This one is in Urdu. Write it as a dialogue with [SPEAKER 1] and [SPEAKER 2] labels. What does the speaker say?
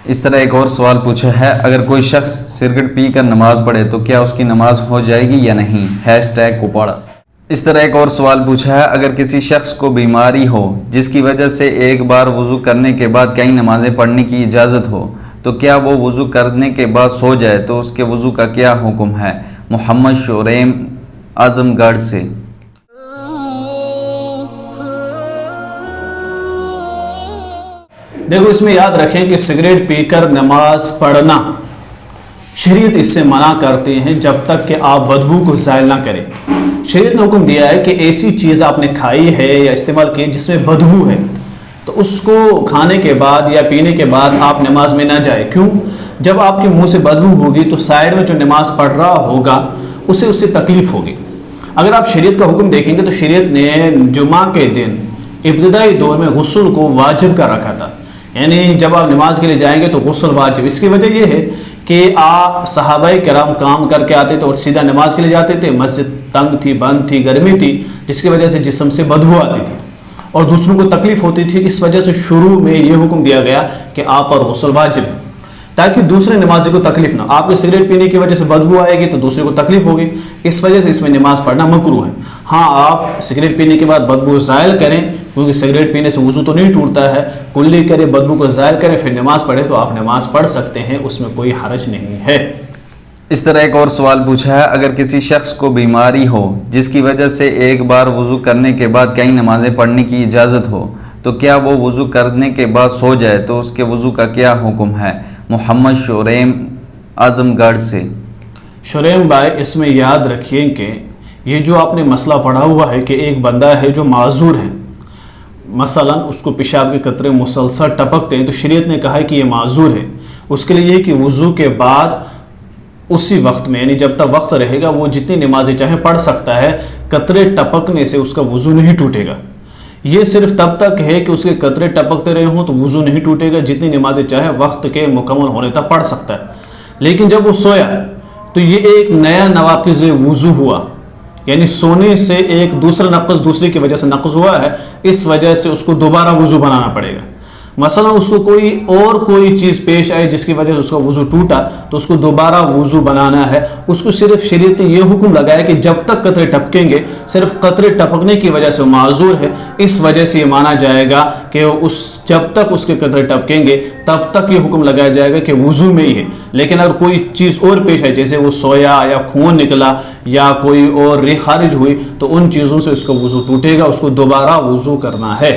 [SPEAKER 1] اس طرح ایک اور سوال پوچھا ہے، اگر کوئی شخص سگریٹ پی کر نماز پڑھے تو کیا اس کی نماز ہو جائے گی یا نہیں؟ #کوپاڑا۔ اس طرح ایک اور سوال پوچھا ہے، اگر کسی شخص کو بیماری ہو جس کی وجہ سے ایک بار وضو کرنے کے بعد کئی نمازیں پڑھنے کی اجازت ہو تو کیا وہ وضو کرنے کے بعد سو جائے تو اس کے وضو کا کیا حکم ہے؟ محمد شوریم اعظم گڑھ سے۔
[SPEAKER 2] دیکھو، اس میں یاد رکھیں کہ سگریٹ پی کر نماز پڑھنا شریعت اس سے منع کرتے ہیں جب تک کہ آپ بدبو کو زائل نہ کریں۔ شریعت نے حکم دیا ہے کہ ایسی چیز آپ نے کھائی ہے یا استعمال کی جس میں بدبو ہے تو اس کو کھانے کے بعد یا پینے کے بعد آپ نماز میں نہ جائیں۔ کیوں؟ جب آپ کے منہ سے بدبو ہوگی تو سائیڈ میں جو نماز پڑھ رہا ہوگا اس سے تکلیف ہوگی۔ اگر آپ شریعت کا حکم دیکھیں گے تو شریعت نے جمعہ کے دن ابتدائی دور میں غسل کو واجب کر رکھا تھا، یعنی جب آپ نماز کے لیے جائیں گے تو غسل واجب۔ اس کی وجہ یہ ہے کہ آپ صحابہ کرام کام کر کے آتے تھے اور سیدھا نماز کے لیے جاتے تھے، مسجد تنگ تھی، بند تھی، گرمی تھی، جس کی وجہ سے جسم سے بدبو آتی تھی اور دوسروں کو تکلیف ہوتی تھی۔ اس وجہ سے شروع میں یہ حکم دیا گیا کہ آپ پر غسل واجب ہے تاکہ دوسرے نمازی کو تکلیف نہ۔ آپ کے سگریٹ پینے کی وجہ سے بدبو آئے گی تو دوسرے کو تکلیف ہوگی، اس وجہ سے اس میں نماز پڑھنا مکروہ ہے۔ ہاں، آپ سگریٹ پینے کے بعد بدبو زائل کریں، کیونکہ سگریٹ پینے سے وضو تو نہیں ٹوٹتا ہے، کلی کرے، بدبو کو زائل کریں، پھر نماز پڑھیں تو آپ نماز پڑھ سکتے ہیں، اس میں کوئی حرج نہیں ہے۔
[SPEAKER 1] اس طرح ایک اور سوال پوچھا ہے، اگر کسی شخص کو بیماری ہو جس کی وجہ سے ایک بار وضو کرنے کے بعد کئی نمازیں پڑھنے کی اجازت ہو تو کیا وہ وضو کرنے کے بعد سو جائے تو اس کے وضو کا کیا حکم ہے؟ محمد شوریم اعظم گڑھ سے۔
[SPEAKER 2] شوریم بھائی، اس میں یاد رکھیے کہ یہ جو آپ نے مسئلہ پڑھا ہوا ہے کہ ایک بندہ ہے جو معذور ہے، مثلا اس کو پیشاب کے قطرے مسلسل ٹپکتے ہیں تو شریعت نے کہا ہے کہ یہ معذور ہے، اس کے لیے یہ کہ وضو کے بعد اسی وقت میں، یعنی جب تک وقت رہے گا، وہ جتنی نمازیں چاہیں پڑھ سکتا ہے، قطرے ٹپکنے سے اس کا وضو نہیں ٹوٹے گا۔ یہ صرف تب تک ہے کہ اس کے قطرے ٹپکتے رہے ہوں تو وضو نہیں ٹوٹے گا، جتنی نمازیں چاہیں وقت کے مکمل ہونے تک پڑھ سکتا ہے۔ لیکن جب وہ سویا تو یہ ایک نیا نواقض وضو ہوا، یعنی سونے سے ایک دوسرا نقض دوسرے کی وجہ سے نقض ہوا ہے، اس وجہ سے اس کو دوبارہ وضو بنانا پڑے گا۔ مثلا اس کو کوئی چیز پیش آئی جس کی وجہ سے اس کا وضو ٹوٹا تو اس کو دوبارہ وضو بنانا ہے۔ اس کو صرف شریعت نے یہ حکم لگایا کہ جب تک قطرے ٹپکیں گے، صرف قطرے ٹپکنے کی وجہ سے وہ معذور ہے، اس وجہ سے یہ مانا جائے گا کہ جب تک اس کے قطرے ٹپکیں گے تب تک یہ حکم لگایا جائے گا کہ وضو میں ہی ہے۔ لیکن اگر کوئی چیز اور پیش آئی، جیسے وہ سویا یا خون نکلا یا کوئی اور ریح خارج ہوئی، تو ان چیزوں سے اس کا وضو ٹوٹے گا، اس کو دوبارہ وضو کرنا ہے۔